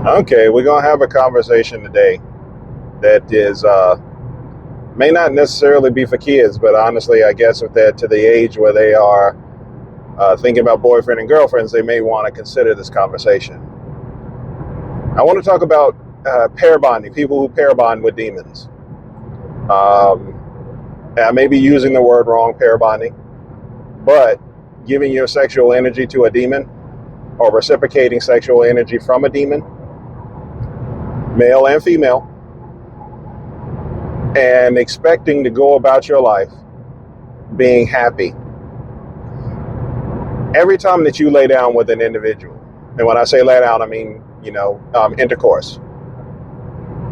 Okay, we're gonna have a conversation today that is may not necessarily be for kids, but honestly, I guess if they're to the age where they are thinking about boyfriend and girlfriends, they may want to consider this conversation. I want to talk about pair bonding, people who pair bond with demons. Um, I may be using the word wrong, pair bonding, but giving your sexual energy to a demon or reciprocating sexual energy from a demon, male and female, and expecting to go about your life being happy every time that you lay down with an individual. And when I say lay down, I mean, intercourse.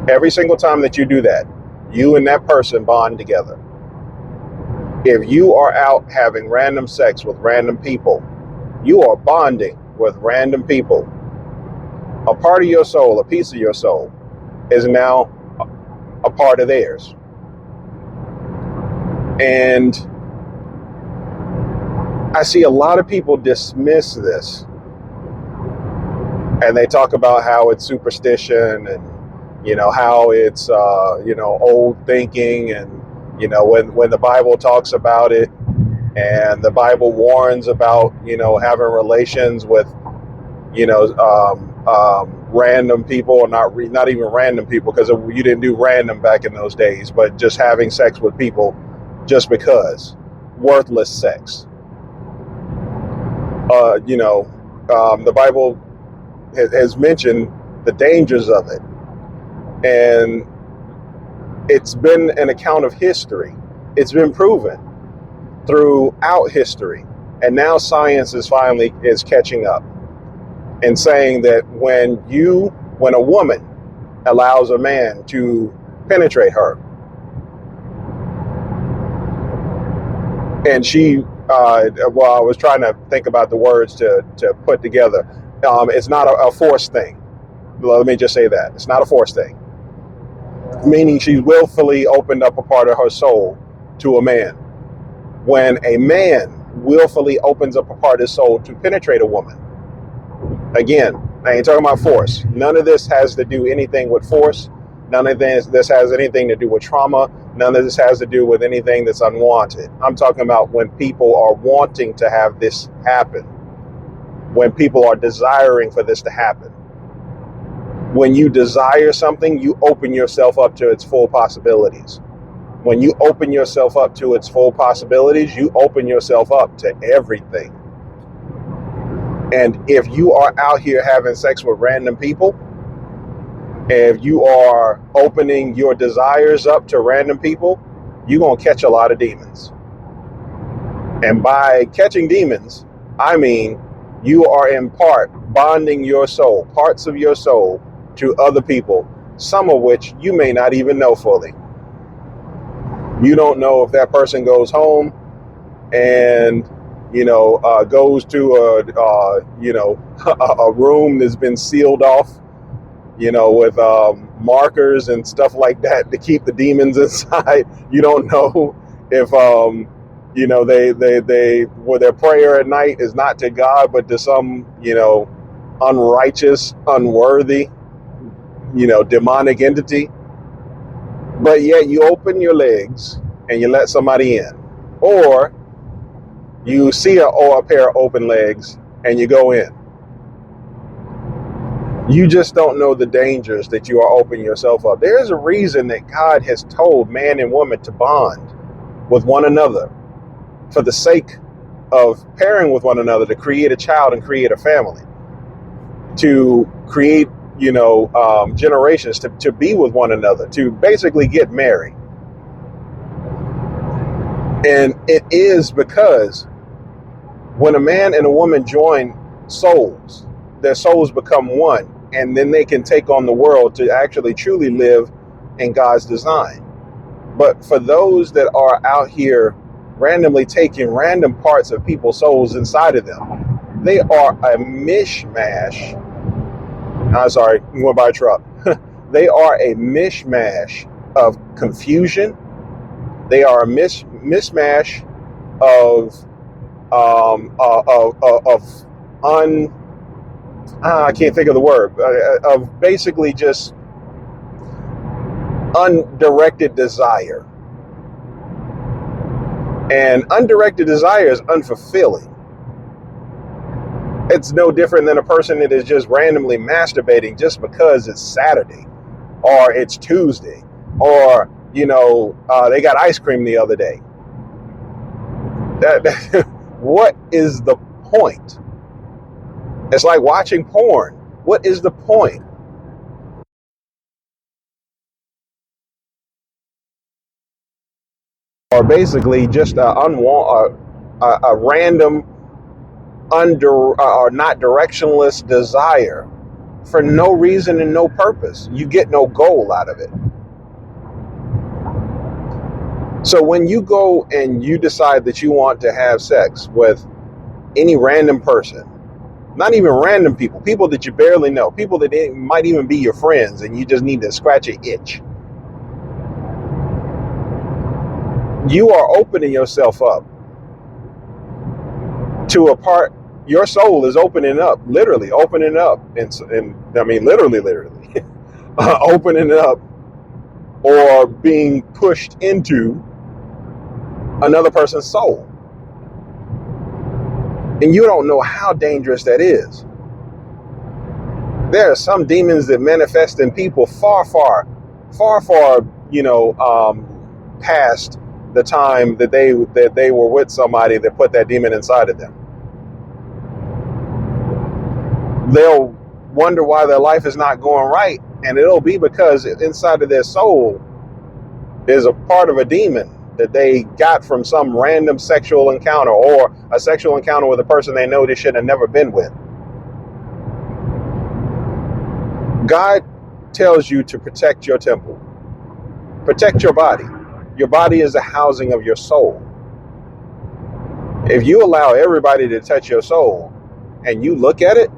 Every single time that you do that, you and that person bond together. If you are out having random sex with random people, you are bonding with random people. A part of your soul, a piece of your soul, is now a part of theirs. And I see a lot of people dismiss this, and they talk about how it's superstition and how it's old thinking, and when the Bible talks about it, and the Bible warns about having relations with random people, or not even random people, because you didn't do random back in those days, but just having sex with people just because, worthless sex. The Bible has mentioned the dangers of it, and it's been an account of history. It's been proven throughout history, and now science is catching up and saying that when a woman allows a man to penetrate her, and I was trying to think about the words to put together. It's not a forced thing. Let me just say that it's not a forced thing, meaning she willfully opened up a part of her soul to a man. When a man willfully opens up a part of his soul to penetrate a woman, again, I ain't talking about force. None of this has to do anything with force. None of this has anything to do with trauma. None of this has to do with anything that's unwanted. I'm talking about when people are wanting to have this happen, when people are desiring for this to happen. When you desire something, you open yourself up to its full possibilities. When you open yourself up to its full possibilities, you open yourself up to everything. And if you are out here having sex with random people, if you are opening your desires up to random people, you're going to catch a lot of demons. And by catching demons, I mean you are in part bonding your soul, parts of your soul, to other people, some of which you may not even know fully. You don't know if that person goes home and goes to a room that's been sealed off, with markers and stuff like that to keep the demons inside. You don't know if they where their prayer at night is not to God but to some unrighteous, unworthy, demonic entity. But yet you open your legs and you let somebody in, or you see a pair of open legs and you go in. You just don't know the dangers that you are opening yourself up. There's a reason that God has told man and woman to bond with one another for the sake of pairing with one another to create a child and create a family, to create generations, to be with one another, to basically get married. And it is because when a man and a woman join souls, their souls become one, and then they can take on the world to actually truly live in God's design. But for those that are out here randomly taking random parts of people's souls inside of them, they are a mishmash. I'm sorry, we went by a truck. They are a mishmash of confusion. They are a mishmash of I can't think of the word, of basically just undirected desire. And undirected desire is unfulfilling. It's no different than a person that is just randomly masturbating just because it's Saturday or it's Tuesday or, they got ice cream the other day. What is the point? It's like watching porn. What is the point? Or basically just a random or not directionless desire for no reason and no purpose. You get no goal out of it. So when you go and you decide that you want to have sex with any random person, not even random people that you barely know, people that might even be your friends, and you just need to scratch an itch, you are opening yourself up to a part. Your soul is opening up, literally opening up, and I mean literally opening up, or being pushed into another person's soul. And you don't know how dangerous that is. There are some demons that manifest in people far, past the time that they were with somebody that put that demon inside of them. They'll wonder why their life is not going right, and it'll be because inside of their soul is a part of a demon that they got from some random sexual encounter, or a sexual encounter with a person they know they should have never been with. God tells you to protect your temple, protect your body. Your body is the housing of your soul. If you allow everybody to touch your soul and you look at it,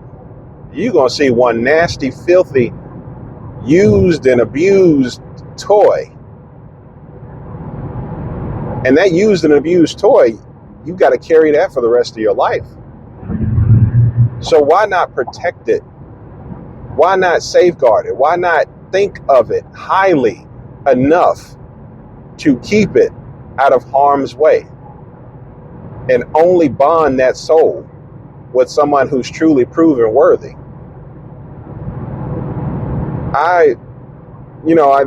you're going to see one nasty, filthy, used and abused toy. And that used and abused toy, you got to carry that for the rest of your life. So why not protect it? Why not safeguard it? Why not think of it highly enough to keep it out of harm's way, and only bond that soul with someone who's truly proven worthy?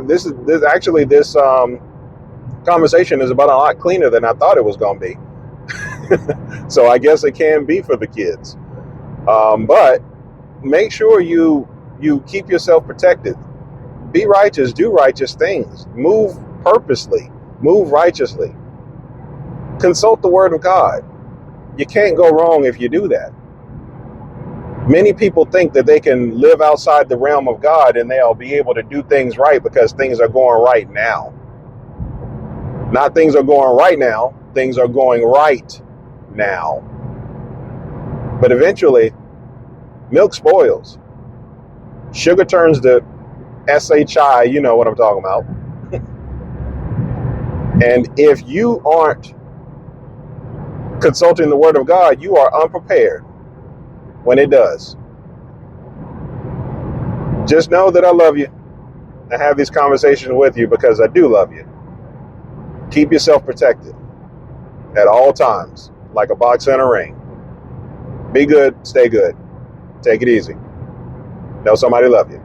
This conversation is about a lot cleaner than I thought it was going to be. So I guess it can be for the kids. But make sure you keep yourself protected. Be righteous, do righteous things, move purposely, move righteously. Consult the word of God. You can't go wrong if you do that. Many people think that they can live outside the realm of God and they'll be able to do things right because things are going right now. Not things are going right now, things are going right now. But eventually, milk spoils. Sugar turns to SHI, you know what I'm talking about. And if you aren't consulting the word of God, you are unprepared when it does. Just know that I love you. I have these conversations with you because I do love you. Keep yourself protected at all times, like a box and a ring. Be good, stay good. Take it easy. Know somebody love you.